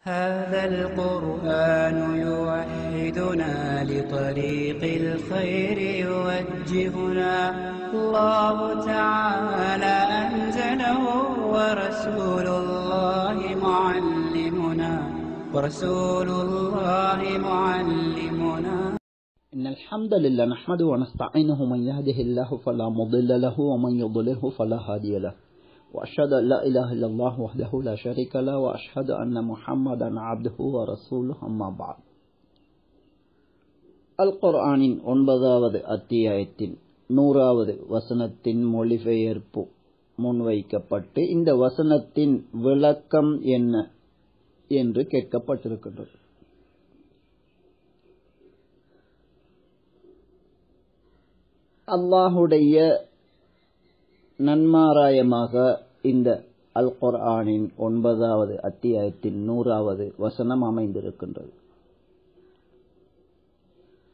هذا القرآن يوحدنا لطريق الخير يوجهنا الله تعالى أنزله ورسول الله معلمنا إن الحمد لله نحمده ونستعينه من يهده الله فلا مضل له ومن يضلله فلا هادي له وأشهد أن لا إله إلا الله وحده لا شريك له وأشهد أن محمدا عبده ورسوله أما بعد القرآن 9வது அத்தியாயத்தின் 100வது வசனத்தின் மொழிபெயர்ப்பு முன்வைக்கப்பட்டு இந்த வசனத்தின் விளக்கம் என்ன என்று கேட்கப்பட்டிருக்கின்றது. அல்லாஹுடைய நன்மாராயமாக இந்த அல் குர்ஆனின் 9வது அத்தியாயத்தின் 100வது வசனம் அமைந்திருக்கின்றது.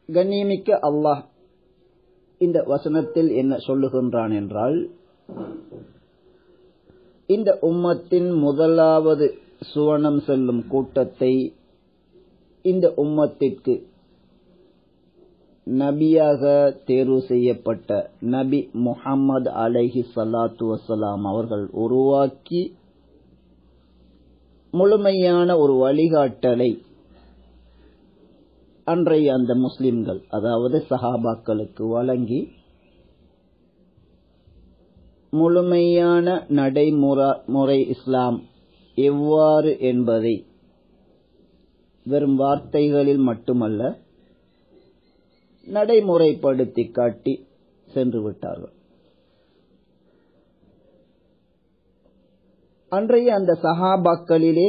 கண்ணியமிக்க அல்லாஹ் இந்த வசனத்தில் என்ன சொல்லுகின்றான் என்றால், இந்த உம்மத்தின் முதலாவது சுவனம் செல்லும் கூட்டத்தை இந்த உம்மத்திற்கு நபியாக தேர்வு செய்யப்பட்ட நபி முஹம்மது அலைஹி ஸலாத்து வஸ்ஸலாம் அவர்கள் உருவாக்கி முழுமையான ஒரு வழிகாட்டலை அன்றைய அந்த முஸ்லிம்கள், அதாவது சஹாபாக்களுக்கு வழங்கி முழுமையான நடைமுறை இஸ்லாம் எவ்வாறு என்பதை வெறும் வார்த்தைகளில் மட்டுமல்ல நடைமுறைப்படுத்தி காட்டி சென்று விட்டார்கள். அன்றைய அந்த சஹாபாக்களிலே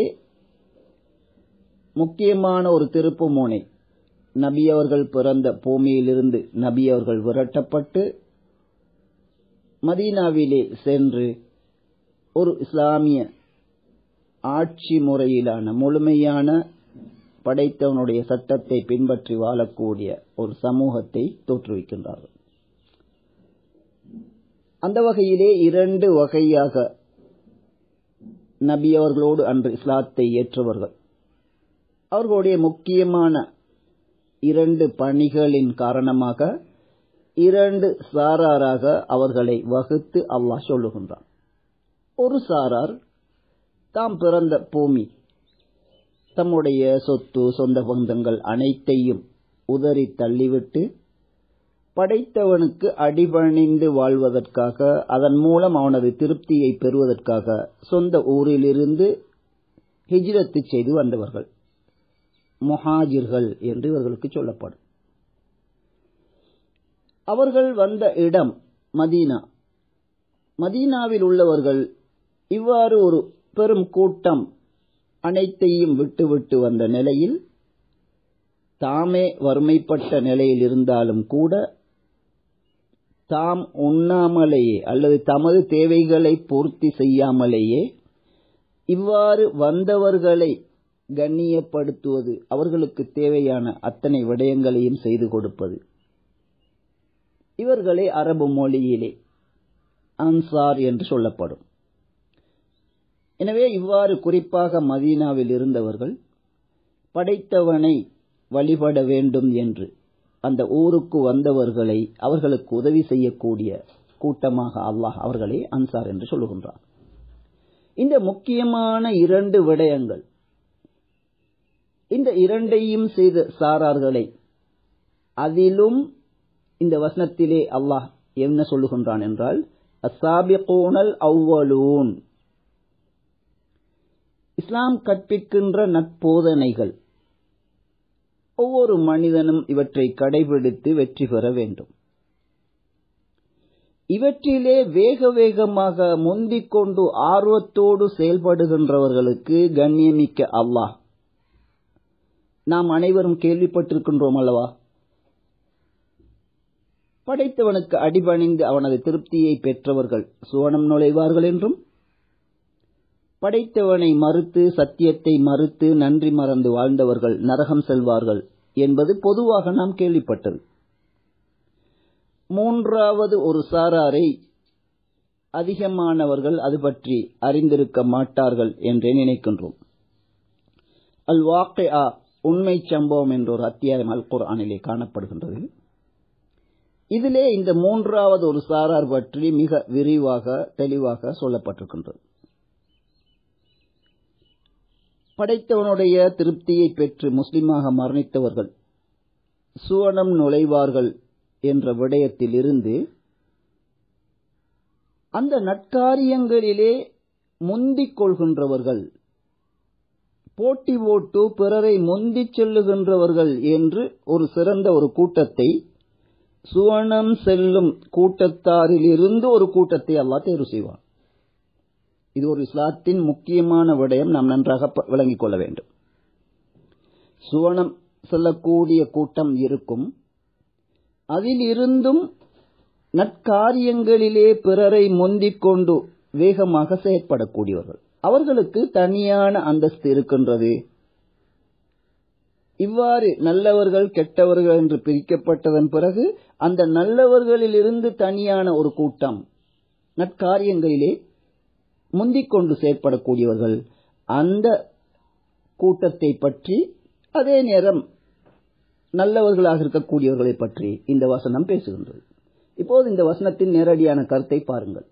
முக்கியமான ஒரு திருப்பு முனை, நபி அவர்கள் பிறந்த பூமியிலிருந்து நபி அவர்கள் விரட்டப்பட்டு மதீனாவிலே சென்று ஒரு இஸ்லாமிய ஆட்சி முறையிலான முழுமையான படைத்தவனுடைய சட்டத்தை பின்பற்றி வாழக்கூடிய ஒரு சமூகத்தை தோற்றுவிக்கின்றார்கள். அந்த வகையிலே 2 வகையாக நபி அவர்களோடு அன்று இஸ்லாத்தை ஏற்றவர்கள், அவர்களுடைய முக்கியமான 2 பணிகளின் காரணமாக 2 சாராராக அவர்களை வகுத்து அல்லாஹ் சொல்லுகின்றான். ஒரு சாரார் தாம் பிறந்த பூமி, தம்முடைய சொத்து சொந்த பந்தங்கள் அனைத்தையும் உதறி தள்ளிவிட்டு படைத்தவனுக்கு அடிபணிந்து வாழ்வதற்காக, அதன் மூலம் அவனது திருப்தியை பெறுவதற்காக சொந்த ஊரிலிருந்து ஹிஜ்ரத்து செய்து வந்தவர்கள் முஹாஜிர்கள் என்று இவர்களுக்கு சொல்லப்படும். அவர்கள் வந்த இடம் மதீனா. மதீனாவில் உள்ளவர்கள் இவ்வாறு ஒரு பெரும் கூட்டம் அனைத்தையும் விட்டு வந்த நிலையில், தாமே வறுமைப்பட்ட நிலையில் இருந்தாலும் கூட தாம் உண்ணாமலேயே அல்லது தமது தேவைகளை பூர்த்தி செய்யாமலேயே இவ்வாறு வந்தவர்களை கண்ணியப்படுத்துவது, அவர்களுக்கு தேவையான அத்தனை விடயங்களையும் செய்து கொடுப்பது, இவர்களே அரபு மொழியிலே அன்சார் என்று சொல்லப்படும். எனவே இவ்வாறு குறிப்பாக மதீனாவில் இருந்தவர்கள் படைத்தவனை வழிபட வேண்டும் என்று அந்த ஊருக்கு வந்தவர்களை அவர்களுக்கு உதவி செய்யக்கூடிய கூட்டமாக அல்லாஹ் அவர்களே அன்சார் என்று சொல்லுகின்றார். இந்த முக்கியமான 2 விடயங்கள், இந்த 2ஐயும் செய்த சாரார்களை அதிலும் இந்த வசனத்திலே அல்லாஹ் என்ன சொல்லுகின்றான் என்றால், அஸ்ஸாபிகூனல் அவ்வலூன், இஸ்லாம் கற்பிக்கின்ற நற்போதனைகள், ஒவ்வொரு மனிதனும் இவற்றை கடைபிடித்து வெற்றி பெற வேண்டும். இவற்றிலே வேகமாக முந்திக் கொண்டு ஆர்வத்தோடு செயல்படுகின்றவர்களுக்கு கண்ணியமிக்க அல்லாஹ், நாம் அனைவரும் கேள்விப்பட்டிருக்கின்றோம் அல்லவா, படைத்தவனுக்கு அடிபணிந்து அவனது திருப்தியை பெற்றவர்கள் சுவனம் நுழைவார்கள் என்றும், படைத்தவனை மறுத்து சத்தியத்தை மறுத்து நன்றி மறந்து வாழ்ந்தவர்கள் நரகம் செல்வார்கள் என்பது பொதுவாக நாம் கேள்விப்பட்டது. 3வது ஒரு சாராரை அதிகமானவர்கள் அது பற்றி அறிந்திருக்க மாட்டார்கள் என்றே நினைக்கின்றோம். அல் வாக்கியா உண்மை சம்பவம் என்ற ஒரு அத்தியாயம் அல் குர்ஆனிலே காணப்படுகின்றது. இதிலே இந்த மூன்றாவது ஒரு சாரார் பற்றி மிக விரிவாக தெளிவாக சொல்லப்பட்டிருக்கின்றது. படைத்தவனுடைய திருப்தியை பெற்று முஸ்லிமாக மரணித்தவர்கள் சுவனம் நுழைவார்கள் என்ற விடயத்தில் இருந்து அந்த நற்காரியங்களிலே முந்திக் கொள்கின்றவர்கள், போட்டி போட்டு பிறரை முந்திச் செல்லுகின்றவர்கள் என்று ஒரு சிறந்த ஒரு கூட்டத்தை, சுவனம் செல்லும் கூட்டத்தாரில் இருந்து ஒரு கூட்டத்தை அல்லாஹ் தேர்வு செய்வான். இது ஒரு இஸ்லாத்தின் முக்கியமான விடயம், நாம் நன்றாக விளங்கிக் கொள்ள வேண்டும். சுவனம் செல்லக்கூடிய கூட்டம் இருக்கும், அதில் இருந்தும் நற்காரியங்களிலே பிறரை முந்திக் கொண்டு வேகமாக செயற்படக்கூடியவர்கள், அவர்களுக்கு தனியான அந்தஸ்து இருக்கின்றது. இவ்வாறு நல்லவர்கள் கெட்டவர்கள் என்று பிரிக்கப்பட்டதன் பிறகு அந்த நல்லவர்களில் இருந்து தனியான ஒரு கூட்டம் நற்காரியங்களிலே முந்திக் கொண்டு செயற்படக்கூடியவர்கள், அந்த கூட்டத்தை பற்றி, அதே நேரம் நல்லவர்களாக இருக்கக்கூடியவர்களை பற்றி இந்த வசனம் பேசுகின்றது. இப்போது இந்த வசனத்தின் நேரடியான கருத்தை பாருங்கள்.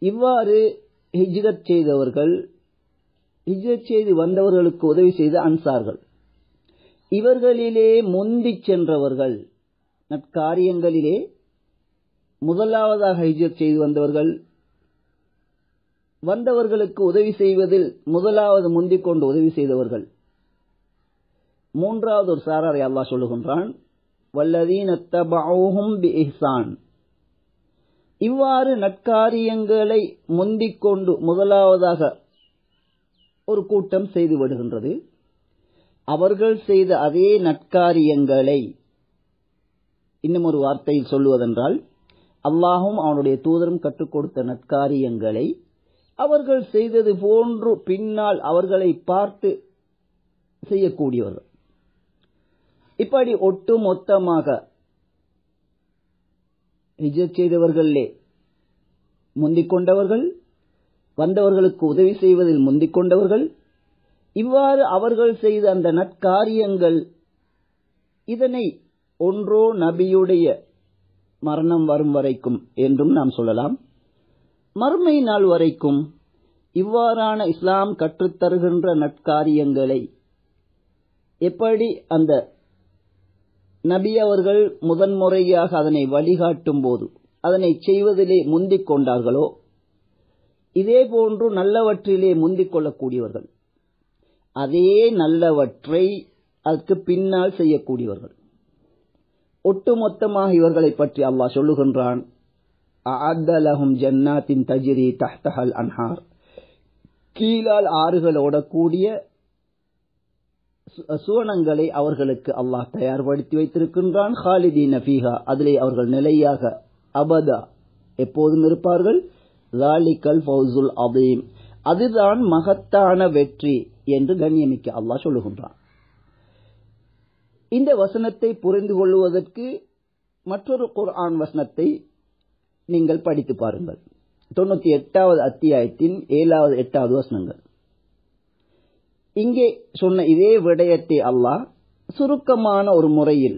இவ்வாறு ஹிஜ்ரத் செய்தவர்கள், ஹிஜ்ரத் செய்து வந்தவர்களுக்கு உதவி செய்த அன்சார்கள், இவர்களிலே முந்திச் சென்றவர்கள், நற்காரியங்களிலே முதலாவதாக ஹிஜ்ரத் செய்து வந்தவர்களுக்கு உதவி செய்வதில் முதலாவது முந்திக் கொண்டு உதவி செய்தவர்கள், மூன்றாவது ஒரு சாராரை அல்லாஹ் சொல்லுகின்றான், வல்லதீன தபஊஹும் பிஇஹ்சான். இவ்வாறு நற்காரியங்களை முந்திக் கொண்டு முதலாவதாக ஒரு கூட்டம் செய்து விடுகின்றது. அவர்கள் செய்த அதே நற்காரியங்களை இன்னும் ஒரு வார்த்தையில் சொல்லுவதென்றால், அல்லாஹும் அவனுடைய தூதரும் கற்றுக் கொடுத்த நற்காரியங்களை அவர்கள் செய்தது போன்று பின்னால் அவர்களை பார்த்து செய்யக்கூடியவர்கள். இப்படி ஒட்டுமொத்தமாக ஹிஜ்ரத் செய்தவர்களே முந்திக் கொண்டவர்கள், வந்தவர்களுக்கு உதவி செய்வதில் முந்திக் கொண்டவர்கள், இவ்வாறு அவர்கள் செய்த அந்த நற்காரியங்கள், இதனை ஒன்றோ நபியுடைய மரணம் வரும் வரைக்கும் என்றும் நாம் சொல்லலாம், மறுமை நாள் வரைக்கும் இவ்வாறான இஸ்லாம் கற்றுத்தருகின்ற நற்காரியங்களை எப்படி அந்த நபி அவர்கள் முதன்முறையாக அதனை வழிகாட்டும் போது அதனை செய்வதிலே முந்திக் கொண்டார்களோ, இதே போன்று நல்லவற்றிலே முந்திக் கொள்ளக்கூடியவர்கள், அதே நல்லவற்றை அதற்கு பின்னால் செய்யக்கூடியவர்கள். ஒட்டுமொத்தமாக இவர்களை பற்றி அல்லாஹ் சொல்லுகின்றான், அஅத்த லஹும் ஜன்னாத்தின் தஜ்ரி தஹ்தஹல் அன்ஹார். கீழால் ஆறுகள் ஓடக்கூடிய சுவனங்களை அவர்களுக்கு அல்லாஹ் தயார்படுத்தி வைத்திருக்கின்றான். ஹாலிதீன ஃபீஹா, அதிலே அவர்கள் நிலையாக அபதா எப்போதும் இருப்பார்கள். ஸாலிகல் ஃபௌஸுல் அதீம், அதுதான் மகத்தான வெற்றி என்று கண்ணியமிக்க அல்லாஹ் சொல்லுகின்றான். இந்த வசனத்தை புரிந்து கொள்வதற்கு மற்றொரு குர்ஆன் வசனத்தை நீங்கள் படித்து பாருங்கள். 98வது அத்தியாயத்தின் 7வது 8வது வசனங்கள். இங்கே சொன்ன இதே விடயத்தை அல்லாஹ் சுருக்கமான ஒரு முறையில்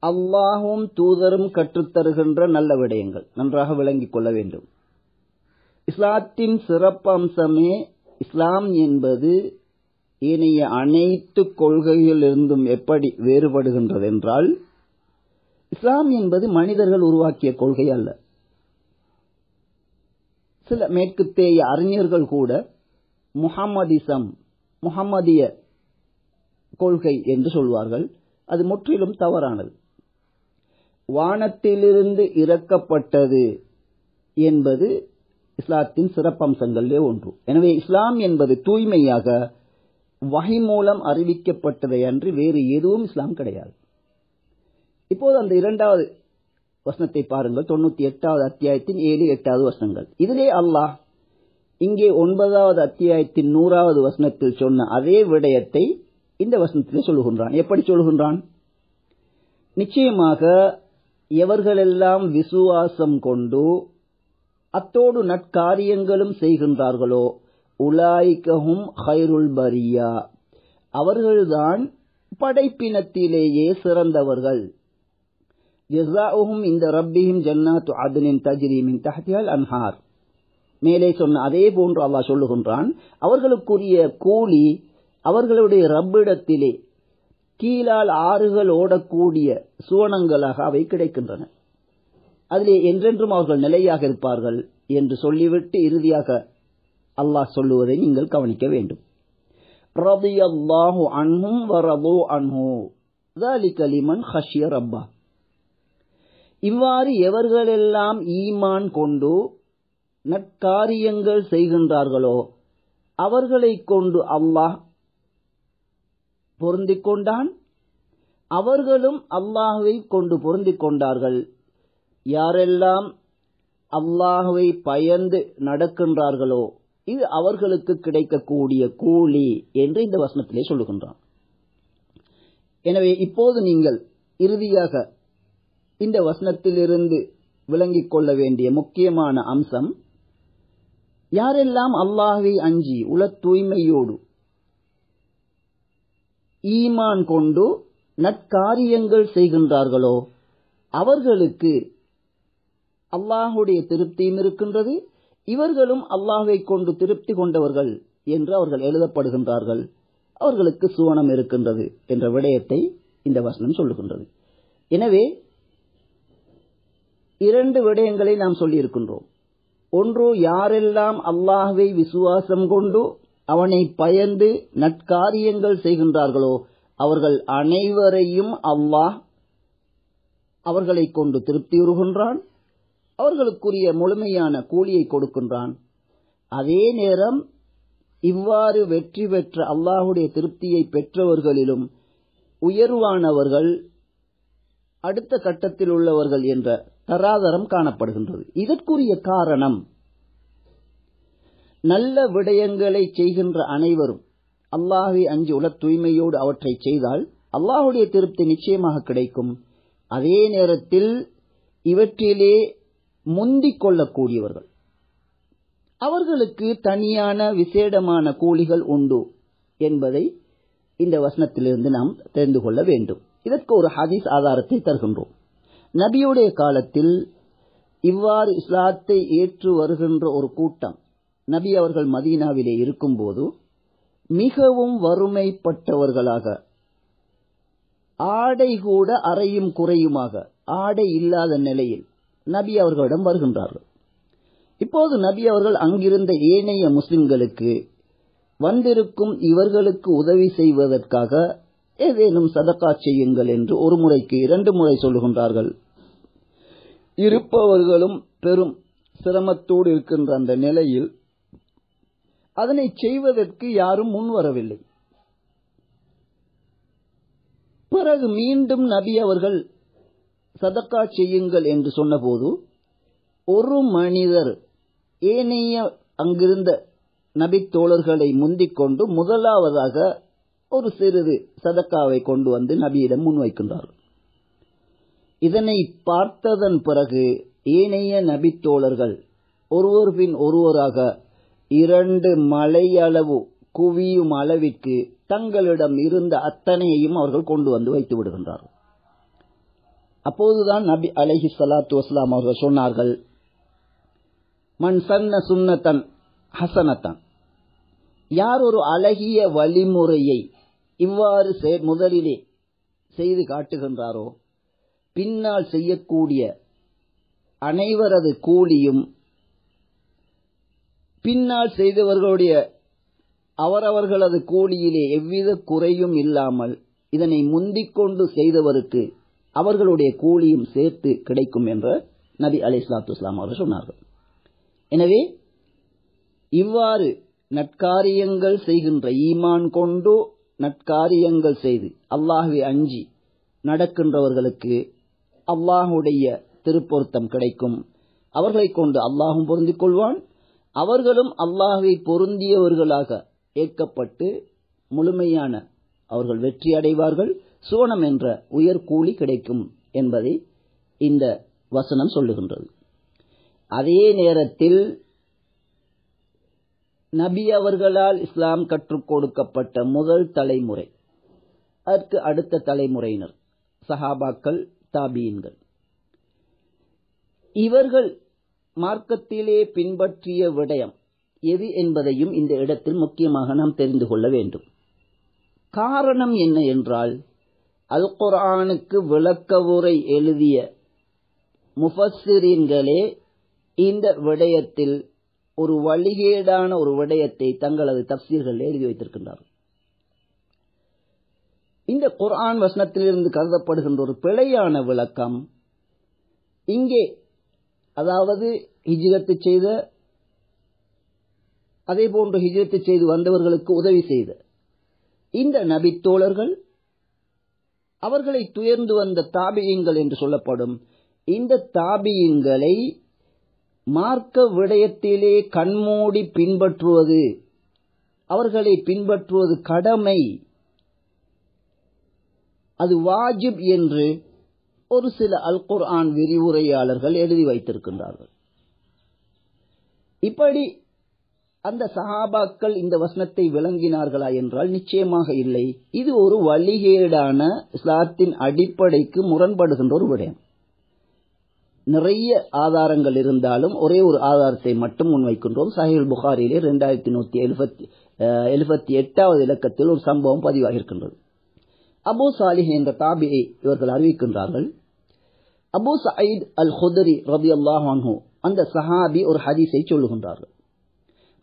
அல்லாஹும் தூதரும் கற்றுத்தருகின்ற நல்ல விடயங்கள், நன்றாக விளங்கிக் கொள்ள வேண்டும். இஸ்லாத்தின் சிறப்பம்சமே, இஸ்லாம் என்பது ஏனைய அனைத்து கொள்கைகளிலிருந்தும் எப்படி வேறுபடுகின்றது என்றால், இஸ்லாம் என்பது மனிதர்கள் உருவாக்கிய கொள்கை அல்ல. சில மேற்குத்தேய அறிஞர்கள் கூட முஹம்மதிசம், முஹம்மதிய கொள்கை என்று சொல்வார்கள். அது முற்றிலும் தவறானது. வானத்திலிருந்து இறக்கப்பட்டது என்பது இஸ்லாத்தின் சிறப்பம்சங்களிலே ஒன்று. எனவே இஸ்லாம் என்பது தூய்மையாக வஹி மூலம் அறிவிக்கப்பட்டதை அன்றி வேறு எதுவும் இஸ்லாம் கிடையாது. இப்போது அந்த 2வது வசனத்தை பாருங்கள். 98வது அத்தியாயத்தின் 7, 8வது வசனங்கள். இதிலே அல்லாஹ் இங்கே 9வது அத்தியாயத்தின் 100வது வசனத்தில் சொன்ன அதே விடயத்தை இந்த வசனத்திலே சொல்லுகின்றான். எப்படி சொல்லுகின்றான்? நிச்சயமாக எவர்களெல்லாம் விசுவாசம் கொண்டு அத்தோடு நற்காரியங்களும் செய்கின்றார்களோ உலாயிகஹும் ஹைருல் பரியா, அவர்கள்தான் படைப்பினத்திலேயே சிறந்தவர்கள். ஜஸாஉஹும் இந்த ரப்பிஹிம் ஜன்னாத்து அத்னின் தஜ்ரி மின் தஹ்திஹல் அன்ஹார். மேலே சொன்ன அதே போன்று அல்லாஹ் சொல்லுகின்றான், அவர்களுக்குரிய கூலி அவர்களுடைய ரப்பிடத்திலே கீழால் ஆறுகள் ஓடக்கூடிய சுவனங்களாக அவை கிடைக்கின்றன, அதிலே என்றென்றும் அவர்கள் நிலையாக இருப்பார்கள் என்று சொல்லிவிட்டு இறுதியாக அல்லாஹ் சொல்லுவதை நீங்கள் கவனிக்க வேண்டும். ரலியல்லாஹு அன்ஹும் வரது அன்ஹு ذلك لمن خشي ربه. இவ்வாறு எவர்களெல்லாம் ஈமான் கொண்டு நற்காரியங்கள் செய்கின்றார்களோ அவர்களை கொண்டு அல்லாஹ் பொருந்திக் கொண்டான், அவர்களும் அல்லாஹ்வை கொண்டு பொருந்திக் கொண்டார்கள். யாரெல்லாம் அல்லாஹ்வை பயந்து நடக்கின்றார்களோ இது அவர்களுக்கு கிடைக்கக்கூடிய கூலி என்று இந்த வசனத்திலே சொல்லுகின்றான். எனவே இப்போது நீங்கள் இறுதியாக இந்த வசனத்திலிருந்து விளங்கிக் கொள்ள வேண்டிய முக்கியமான அம்சம், யாரெல்லாம் அல்லாஹ்வை அஞ்சி உள தூய்மையோடு ஈமான் கொண்டு நற்காரியங்கள் செய்கின்றார்களோ அவர்களுக்கு அல்லாஹுடைய திருப்தியும் இருக்கின்றது, இவர்களும் அல்லாஹ்வை கொண்டு திருப்தி கொண்டவர்கள் என்று அவர்கள் எழுதப்படுகின்றார்கள், அவர்களுக்கு சுவனம் இருக்கின்றது என்ற விடயத்தை இந்த வசனம் சொல்லுகின்றது. எனவே இரண்டு விடயங்களை நாம் சொல்லியிருக்கின்றோம். ஒன்று, யாரெல்லாம் அல்லாஹ்வை விசுவாசம் கொண்டு அவனை பயந்து நற்காரியங்கள் செய்கின்றார்களோ அவர்கள் அனைவரையும் அல்லாஹ் அவர்களை கொண்டு திருப்தியுறுகின்றான், அவர்களுக்குரிய முழுமையான கூலியை கொடுக்கின்றான். அதே நேரம் இவ்வாறு வெற்றி பெற்ற அல்லாஹுடைய திருப்தியை பெற்றவர்களிலும் உயர்வானவர்கள் அடுத்த கட்டத்தில் உள்ளவர்கள் என்ற தராதரம் காணப்படுகின்றது. இதற்குரிய காரணம், நல்ல விடயங்களை செய்கின்ற அனைவரும் அல்லாஹ்வை அஞ்சி உள தூய்மையோடு அவற்றை செய்தால் அல்லாஹுடைய திருப்தி நிச்சயமாக கிடைக்கும். அதே நேரத்தில் இவற்றிலே முந்திக் கொள்ளக்கூடியவர்கள் அவர்களுக்கு தனியான விசேடமான கூலிகள் உண்டு என்பதை இந்த வசனத்திலிருந்து நாம் தெரிந்து கொள்ள வேண்டும். இதற்கு ஒரு ஹதீஸ் ஆதாரத்தை தருகின்றோம். நபியுடைய காலத்தில் இவ்வாறு இஸ்லாத்தை ஏற்று வருகின்ற ஒரு கூட்டம் நபி அவர்கள் மதீனாவிலே இருக்கும்போது மிகவும் வறுமைப்பட்டவர்களாக, ஆடை கூட அறையும் குறையுமாக, ஆடை இல்லாத நிலையில் நபி அவர்களிடம் வருகின்றார்கள். இப்போது நபி அவர்கள் அங்கிருந்த ஏனைய முஸ்லிம்களுக்கு வந்திருக்கும் இவர்களுக்கு உதவி செய்வதற்காக ஏதேனும் சதகா செய்யுங்கள் என்று ஒரு முறைக்கு 2 முறை சொல்லுகின்றார்கள். இருப்பவர்களும் பெரும் சிரமத்தோடு இருக்கின்ற அந்த நிலையில் அதனை செய்வதற்கு யாரும் முன்வரவில்லை. பிறகு மீண்டும் நபி அவர்கள் சதகா செய்யுங்கள் என்று சொன்னபோது ஒரு மனிதர் ஏனைய அங்கிருந்த நபி தோழர்களை முந்திக் கொண்டு முதலாவதாக ஒரு சிறிது சதக்காவை கொண்டு வந்து நபியிடம் முன்வைக்கின்றார். இதனை பார்த்ததன் பிறகு ஏனைய நபி தோழர்கள் ஒருவர் பின் ஒருவராக 2 மலையளவு குவியும் அளவிற்கு தங்களிடம் இருந்த அத்தனையையும் அவர்கள் கொண்டு வந்து வைத்து விடுகின்றார்கள். அப்போதுதான் நபி அலைஹி ஸலாத்து வஸலாம் அவர்கள் சொன்னார்கள், மன் சன்ன சுன்னத்தன் ஹசனத்தன், யார் ஒரு அழகிய வழிமுறையை இவ்வாறு முதலிலே செய்து காட்டுகின்றாரோ பின்னால் செய்யக்கூடிய அனைவரது கூலியும் பின்னால் செய்தவர்களுடைய அவரவர்களது கூலியிலே எவ்வித குறையும் இல்லாமல் இதனை முந்திக்கொண்டு செய்தவருக்கு அவர்களுடைய கூலியும் சேர்த்து கிடைக்கும் என்ற நபி அலைஹிஸ்ஸலாத்து வஸலாம் அவர்கள் சொன்னார்கள். எனவே இவ்வாறு நற்காரியங்கள் செய்கின்ற, ஈமான் கொண்டு நற்காரியங்கள் செய்து அல்லாஹ்வை அஞ்சி நடக்கின்றவர்களுக்கு அல்லாஹுடைய திருப்பொருத்தம் கிடைக்கும். அவர்களை கொண்டு அல்லாஹும் பொருந்திக் கொள்வான், அவர்களும் அல்லாஹ்வை பொருந்தியவர்களாக ஏற்கப்பட்டு முழுமையான அவர்கள் வெற்றி அடைவார்கள், சுவனம் என்ற உயர் கூலி கிடைக்கும் என்பதை இந்த வசனம் சொல்லுகின்றது. அதே நேரத்தில் நபி அவர்களால் இஸ்லாம் கற்றுக் கொடுக்கப்பட்ட முதல் தலைமுறை, அதற்கு அடுத்த தலைமுறையினர் சஹாபாக்கள், தாபீன்கள். இவர்கள் மார்க்கத்திலே பின்பற்றிய விடயம் எது என்பதையும் இந்த இடத்தில் முக்கியமாக நாம் தெரிந்து கொள்ள வேண்டும். காரணம் என்ன என்றால், அல் குர்ஆனுக்கு விளக்கவுரை எழுதிய முஃபஸ்ஸிரீன்களே இந்த விடயத்தில் ஒரு வழிகேடான ஒரு விடயத்தை தங்களது தஃப்சீர்கள் எழுதி வைத்திருக்கின்றார்கள். இந்த குர்ஆன் வசனத்திலிருந்து கருதப்படுகின்ற ஒரு பிழையான விளக்கம் இங்கே, அதாவது ஹிஜ்ரத்து செய்த, அதே போன்று ஹிஜ்ரத்து செய்து வந்தவர்களுக்கு உதவி செய்த இந்த நபித்தோழர்கள், அவர்களை துயர்ந்து வந்த தாபியீன்கள் என்று சொல்லப்படும் இந்த தாபியீன்களை மார்க்க விடயத்திலே கண்மூடி பின்பற்றுவது, அவர்களை பின்பற்றுவது கடமை, அது வாஜிப் என்று ஒரு சில அல் குர்ஆன் விரிவுரையாளர்கள் எழுதி வைத்திருக்கின்றார்கள். இப்படி அந்த சஹாபாக்கள் இந்த வசனத்தை விளங்கினார்களா என்றால் நிச்சயமாக இல்லை. இது ஒரு வழிகேடான, இஸ்லாத்தின் அடிப்படைக்கு முரண்படுகின்ற ஒரு விடயம். நிறைய ஆதாரங்கள் இருந்தாலும் ஒரே ஒரு ஆதாரத்தை மட்டும் முன்வைக்கின்றோம். சஹீஹ் புகாரியிலே 2178வது இலக்கத்தில் ஒரு சம்பவம் பதிவாகியிருக்கின்றது. அபூ சாலிஹ் என்ற தாபியை இவர்கள் அறிவிக்கின்றார்கள். அபூ சயீத் அல் குத்ரி ரலியல்லாஹு அன்ஹு அந்த சஹாபி ஒரு ஹதீஸை சொல்லுகின்றார்கள்.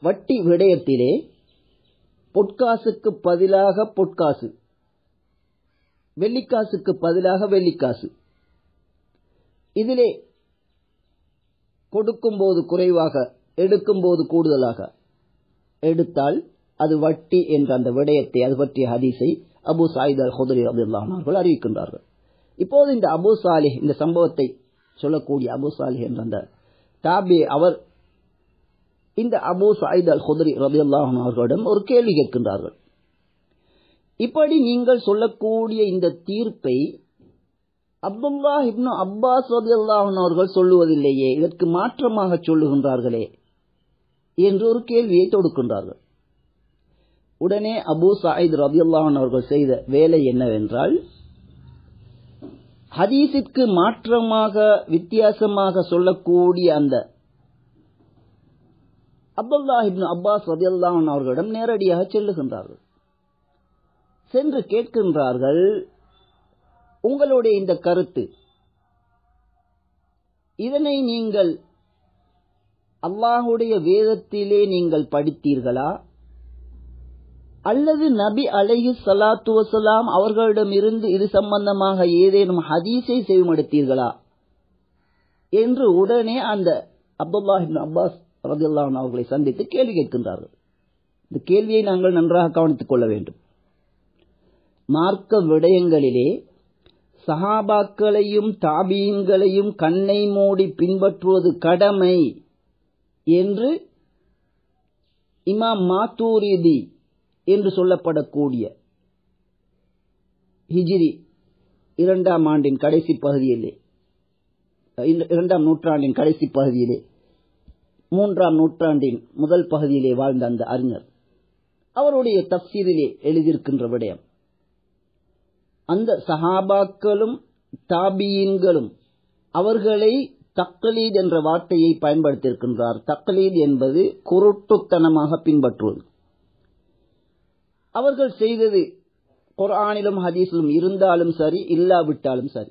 வட்டி விடயத்திலே பொற்காசுக்கு பதிலாக பொற்காசு, வெள்ளிக்காசுக்கு பதிலாக வெள்ளிக்காசு, இதிலே கொடுக்கும் போது குறைவாக, எடுக்கும் போது கூடுதலாக எடுத்தால் அது வட்டி என்ற அந்த விடயத்தை, அது பற்றிய ஹதீஸை அபூ சயீத் அல் குத்ரி ரலியல்லாஹு அன்ஹு அவர்கள் அறிவிக்கின்றார்கள். இப்போது இந்த அபூ சாலிஹ், இந்த சம்பவத்தை சொல்லக்கூடிய அபூ சாலிஹ் என்ற அந்த தாபி, அவர் இந்த அபூ சயீத் அல் குத்ரி ரலியல்லாஹு அன்ஹு அவர்களிடம் ஒரு கேள்வி கேட்கின்றார்கள். இப்படி நீங்கள் சொல்லக்கூடிய இந்த தீர்ப்பை அப்துல்லாஹ் இப்னு அப்பாஸ் ரலியல்லாஹு அன்ஹு அவர்கள் சொல்லுவதில்லையே, இதற்கு மாற்றமாக சொல்லுகின்றார்களே என்று ஒரு கேள்வியை தொடுக்கின்றார்கள். உடனே அபூ சயீத் ரலியல்லாஹு அன்ஹு அவர்கள் செய்த வேலை என்னவென்றால், ஹதீஸிற்கு மாற்றமாக வித்தியாசமாக சொல்லக்கூடிய அந்த அப்துல்லாஹ் இப்னு அப்பாஸ் ரலியல்லாஹு அன்ஹு அவர்களிடம் நேரடியாக செல்லுகின்றார்கள். சென்று கேட்கின்றார்கள், உங்களுடைய இந்த கருத்து, இதனை நீங்கள் அல்லாஹ்வுடைய வேதத்திலே நீங்கள் படித்தீர்களா, அல்லது நபி அலைஹி ஸலாத்து வஸலாம் அவர்களிடமிருந்து இது சம்பந்தமாக ஏதேனும் ஹதீஸை செவிமடுத்தீர்களா என்று உடனே அந்த அப்துல்லாஹ் இப்னு அப்பாஸ் ரலியல்லாஹு அன்ஹு அவர்களை சந்தித்து கேள்வி கேட்கின்றார்கள். இந்த கேள்வியை நாங்கள் நன்றாக கவனித்துக் கொள்ள வேண்டும். மார்க்க விடயங்களிலே சஹாபாக்களையும் தாபீன்களையும் கண்ணை மூடி பின்பற்றுவது கடமை என்று இமாம் மாத்தூரிதி என்று சொல்லப்படக்கூடிய ஹிஜ்ரி 2ஆம் ஆண்டின் கடைசி பகுதியிலே, 2ஆம் நூற்றாண்டின் கடைசி பகுதியிலே, 3ஆம் நூற்றாண்டின் முதல் பகுதியிலே வாழ்ந்த அந்த அறிஞர், அவருடைய தஃப்சீரிலே எழுதியிருக்கின்ற விடயம், அந்த சஹாபாக்களும் தாபியீன்களும் அவர்களை தக்லீத் என்ற வார்த்தையை பயன்படுத்தியிருக்கின்றார். தக்லீத் என்பது குருட்டுத்தனமாக பின்பற்றுவது. அவர்கள் செய்தது குர்ஆனிலும் ஹதீஸிலும் இருந்தாலும் சரி, இல்லாவிட்டாலும் சரி,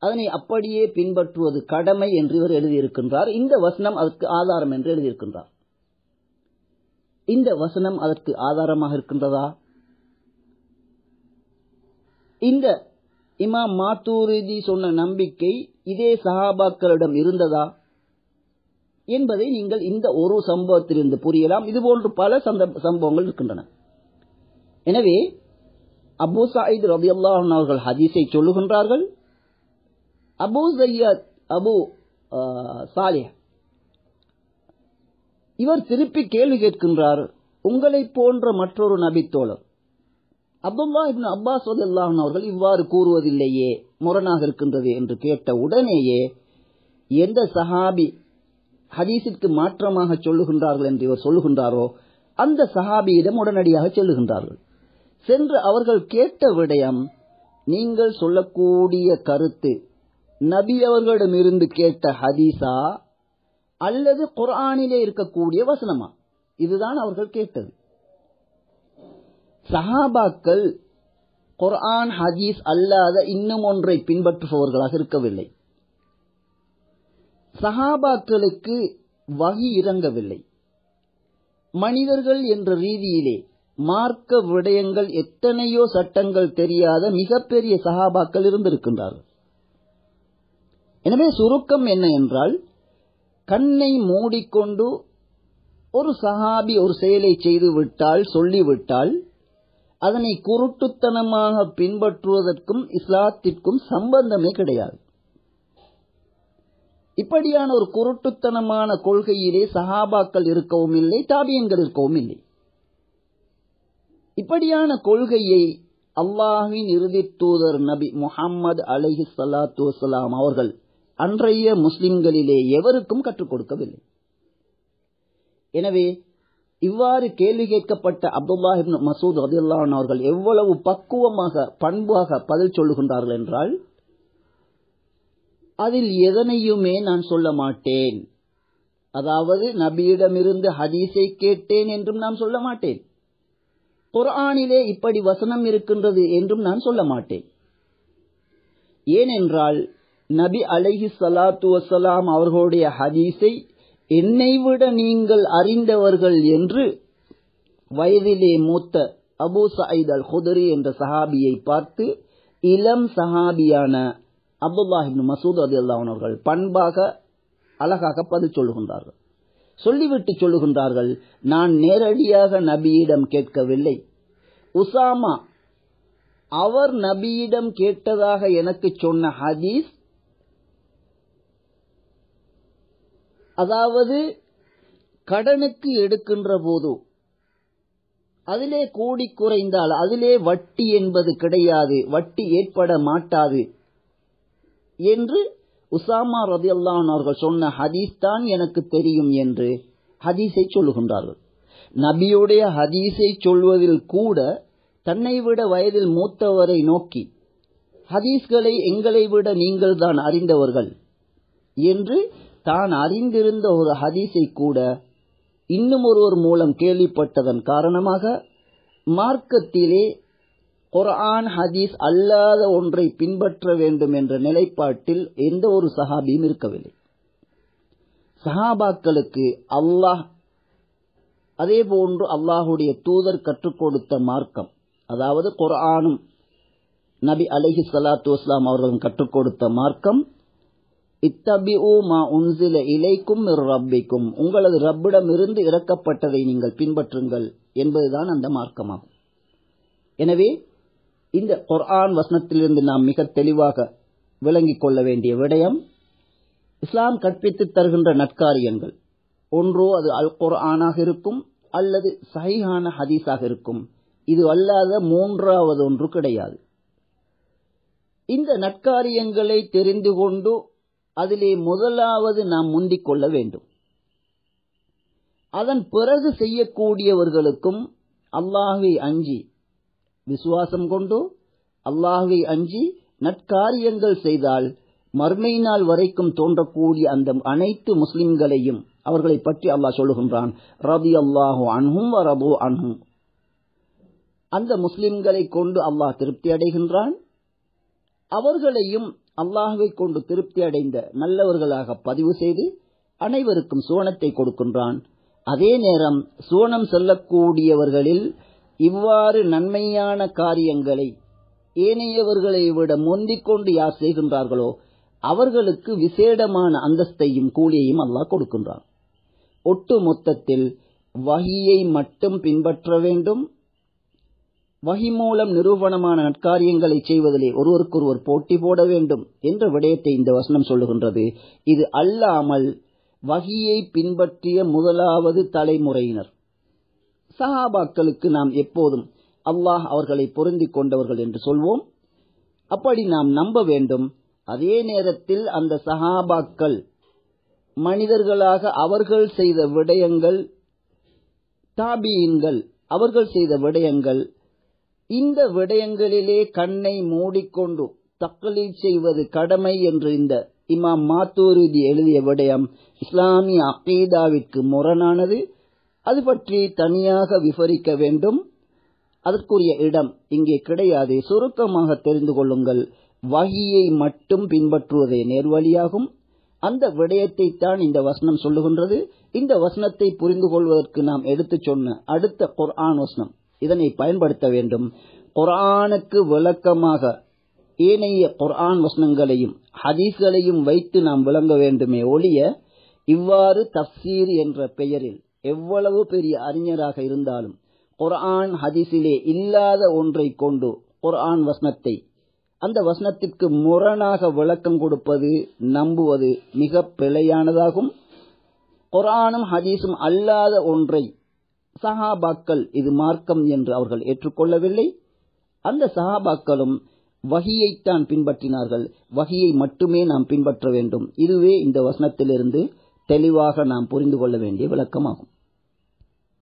அதனை அப்படியே பின்பற்றுவது கடமை என்று இவர் எழுதியிருக்கின்றார். இந்த வசனம் அதற்கு ஆதாரம் என்று எழுதியிருக்கின்றார். இந்த வசனம் அதற்கு ஆதாரமாக இருக்கின்றதா? இந்த இமாம் மாத்தூரிதி சொன்ன நம்பிக்கை இதே சஹாபாக்களிடம் இருந்ததா என்பதை நீங்கள் இந்த ஒரு சம்பவத்திலிருந்து புரியலாம். இதுபோன்று பல சம்பவங்கள் இருக்கின்றன. எனவே அபூ சயீத் ரலியல்லாஹு அன்ஹு அவர்கள் ஹதீஸை சொல்லுகின்றார்கள். அபூ சாலிஹ் இவர் திருப்பி கேள்வி கேட்கின்றார், உங்களை போன்ற மற்றொரு நபித்தோழர் அப்துல்லாஹ் இப்னு அப்பாஸ் ரலியல்லாஹு அன்ஹு அவர்கள் இவ்வாறு கூறுவதில்லையே, முரணாக இருக்கின்றது என்று கேட்ட உடனேயே எந்த சஹாபி ஹதீஸிற்கு மாற்றமாக சொல்லுகின்றார்கள் என்று இவர் சொல்லுகின்றாரோ அந்த சஹாபியிடம் உடனடியாக செல்லுகின்றார்கள். சென்று அவர்கள் கேட்ட விடயம், நீங்கள் சொல்லக்கூடிய கருத்து நபி அவர்களிடமிருந்து கேட்ட ஹதீஸா அல்லது குர்ஆனிலே இருக்கக்கூடிய வசனமா? இதுதான் அவர்கள் கேட்டது. சஹாபாக்கள் குர்ஆன் ஹதீஸ் அல்லாத இன்னும் ஒன்றை பின்பற்றுபவர்களாக இருக்கவில்லை. சஹாபாக்களுக்கு வஹி இறங்கவில்லை. மனிதர்கள் என்ற ரீதியிலே மார்க்க விடயங்கள் எத்தனையோ சட்டங்கள் தெரியாத மிகப்பெரிய சஹாபாக்கள் இருந்திருக்கின்றார்கள். எனவே சுருக்கம் என்ன என்றால், கண்ணை மூடிக்கொண்டு ஒரு சஹாபி ஒரு செயலை செய்துவிட்டால், சொல்லிவிட்டால், அதனை குருட்டுத்தனமாக பின்பற்றுவதற்கும் இஸ்லாத்திற்கும் சம்பந்தமே கிடையாது. இப்படியான ஒரு குருட்டுத்தனமான கொள்கையிலே சஹாபாக்கள் இருக்கவும் இல்லை, தாபியன்கள் இருக்கவும் இல்லை. இப்படியான கொள்கையை அல்லாஹ்வின் இறுதி தூதர் நபி முஹம்மது அலைஹி ஸலாத்து வஸலாம் அவர்கள் அன்றைய முஸ்லிம்களிலே எவருக்கும் கற்றுக் கொடுக்கவில்லை. எனவே இவ்வாறு கேள்வி கேட்கப்பட்ட அப்துல்லாஹ் இப்னு மஸ்ஊத் ரலியல்லாஹு அன்ஹு அவர்கள் எவ்வளவு பக்குவமாக பண்பாக பதில் சொல்லுகின்றார்கள் என்றால், அதில் எதனையுமே நான் சொல்ல மாட்டேன். அதாவது நபியிடமிருந்து ஹதீஸை கேட்டேன் என்றும் நான் சொல்ல மாட்டேன், குர்ஆனிலே இப்படி வசனம் இருக்கின்றது என்றும் நான் சொல்ல மாட்டேன். ஏனென்றால் நபி அலைஹி ஸலாத்து வஸலாம் அவர்களுடைய ஹதீஸை என்னை விட நீங்கள் அறிந்தவர்கள் என்று வயதிலே மூத்த அபூ சயீத் அல் குத்ரி என்ற சஹாபியை பார்த்து இளம் சஹாபியான அப்துல்லாஹ் இப்னு மஸ்ஊத் ரலியல்லாஹு அன்ஹு அவர்கள் பண்பாக அழகாக பதில் சொல்லுகின்றார்கள். சொல்லிவிட்டு சொல்லுகின்றார்கள், நான் நேரடியாக நபியிடம் கேட்கவில்லை. உசாமா அவர் நபியிடம் கேட்டதாக எனக்கு சொன்ன ஹதீஸ், அதாவது கடனுக்கு எடுக்கின்ற போது அதிலே கூடி குறைந்தால் அதிலே வட்டி என்பது கிடையாது, வட்டி ஏற்பட மாட்டாது என்று உசாமா ரலியல்லாஹு அன்ஹு அவர்கள் சொன்ன ஹதீஸ் தான் எனக்கு தெரியும் என்று ஹதீஸை சொல்லுகின்றார்கள். நபியுடைய ஹதீஸை சொல்வதில் கூட தன்னை விட வயதில் மூத்தவரை நோக்கி ஹதீஸ்களை எங்களை விட நீங்கள் தான் அறிந்தவர்கள் என்று தான் அறிந்திருந்த ஒரு ஹதீஸை கூட இன்னும் ஒருவர் மூலம் கேள்விப்பட்டதன் காரணமாக மார்க்கத்திலே குர்ஆன் ஹதீஸ் அல்லாத ஒன்றை பின்பற்ற வேண்டும் என்ற நிலைப்பாட்டில் எந்த ஒரு சஹாபியும் இருக்கவில்லை. சஹாபாக்களுக்கு அல்லாஹ் அதே போன்று அல்லாஹுடைய தூதர் கற்றுக் கொடுத்த மார்க்கம், அதாவது குர்ஆனும் நபி அலைஹி ஸலாத்து வஸலாம் அவர்களும் கற்றுக் கொடுத்த மார்க்கம், இத்தபிஉ மா உன்ஸில இலைக்கும் மிர் ரப்பிக்கும், உங்களது ரப்பிடமிருந்து இறக்கப்பட்டதை நீங்கள் பின்பற்றுங்கள் என்பதுதான் அந்த மார்க்கமாகும். எனவே இந்த குர்ஆன் வசனத்திலிருந்து நாம் மிக தெளிவாக விளங்கிக் கொள்ள வேண்டிய விடயம், இஸ்லாம் கற்பித்து தருகின்ற நற்காரியங்கள் ஒன்றோ அது அல் குர்ஆனாக இருக்கும் அல்லது சஹீஹான ஹதீஸாக இருக்கும். இது அல்லாத மூன்றாவது ஒன்று கிடையாது. இந்த நற்காரியங்களை தெரிந்து கொண்டு அதிலே முதலாவது நாம் முந்திக் கொள்ள வேண்டும். அதன் பிறகு செய்யக்கூடியவர்களுக்கும் அல்லாஹ்வை அஞ்சி விசுவாசம் கொண்டு அல்லாஹ்வை அஞ்சி நற்காரியங்கள் செய்தால் மர்மை நாள் வரைக்கும் தோன்றக்கூடிய அந்த அனைத்து முஸ்லிம்களையும் அவர்களை பற்றி அல்லாஹ் சொல்லுகின்றான், ரலியல்லாஹு அன்ஹும் வ ரது அன்ஹும். அந்த முஸ்லிம்களை கொண்டு அல்லாஹ் திருப்தி அடைகின்றான், அவர்களையும் அல்லாஹ்வை கொண்டு திருப்தி அடைந்த நல்லவர்களாக பதிவு செய்து அனைவருக்கும் சுவனத்தை கொடுக்கின்றான். அதே நேரம் சுவனம் செல்லக்கூடியவர்களில் இவ்வாறு நன்மையான காரியங்களை ஏனையவர்களை விட முந்திக் கொண்டு யார் செய்கின்றார்களோ அவர்களுக்கு விசேடமான அந்தஸ்தையும் கூலியையும் அல்லாஹ் கொடுக்கின்றான். ஒட்டு மொத்தத்தில் வஹியை மட்டும் பின்பற்ற வேண்டும். வஹி மூலம் நிரூபணமான நற்காரியங்களை செய்வதிலே ஒருவருக்கொருவர் போட்டி போட வேண்டும் என்ற விடயத்தை இந்த வசனம் சொல்லுகின்றது. இது அல்லாமல் வஹியை பின்பற்றிய முதலாவது தலைமுறையினர் சஹாபாக்களுக்கு நாம் எப்போதும் அல்லாஹ் அவர்களை பொருந்திக் கொண்டவர்கள் என்று சொல்வோம். அப்படி நாம் நம்ப வேண்டும். அதே நேரத்தில் அந்த சஹாபாக்கள் மனிதர்களாக அவர்கள் செய்த விடயங்கள், தாபீன்கள் அவர்கள் செய்த விடயங்கள், இந்த விடயங்களிலே கண்ணை மூடிக்கொண்டு தக்லீத் செய்வது கடமை என்று இந்த இமாம் மாத்தூரிதி எழுதிய விடயம் இஸ்லாமிய அகீதாவிற்கு முரணானது. அது பற்றி தனியாக விவரிக்க வேண்டும். அதற்குரிய இடம் இங்கே கிடையாது. சுருக்கமாக தெரிந்து கொள்ளுங்கள். வஹியை மட்டும் பின்பற்றுவதே நேர்வழியாகும். அந்த விடயத்தை தான் இந்த வசனம் சொல்லுகின்றது. இந்த வசனத்தை புரிந்து கொள்வதற்கு நாம் எடுத்து சொன்ன அடுத்த குர்ஆன் வசனம், இதனை பயன்படுத்த வேண்டும். குர்ஆனுக்கு விளக்கமாக ஏனைய குர்ஆன் வசனங்களையும் ஹதீஸ்களையும் வைத்து நாம் விளங்க வேண்டுமே ஒழிய, இவ்வாறு தஃப்சீர் என்ற பெயரில் எவ்வளவு பெரிய அறிஞராக இருந்தாலும் குர்ஆன் ஹதீஸிலே இல்லாத ஒன்றை கொண்டு குர்ஆன் வசனத்தை அந்த வசனத்திற்கு முரணாக விளக்கம் கொடுப்பது, நம்புவது மிக பிழையானதாகும். குர்ஆனும் ஹதீஸும் அல்லாத ஒன்றை சஹாபாக்கள் இது மார்க்கம் என்று அவர்கள் ஏற்றுக்கொள்ளவில்லை. அந்த சஹாபாக்களும் வஹியைத்தான் பின்பற்றினார்கள். வஹியை மட்டுமே நாம் பின்பற்ற வேண்டும். இதுவே இந்த வசனத்திலிருந்து தெளிவாக நாம் புரிந்து கொள்ள வேண்டிய விளக்கமாகும்.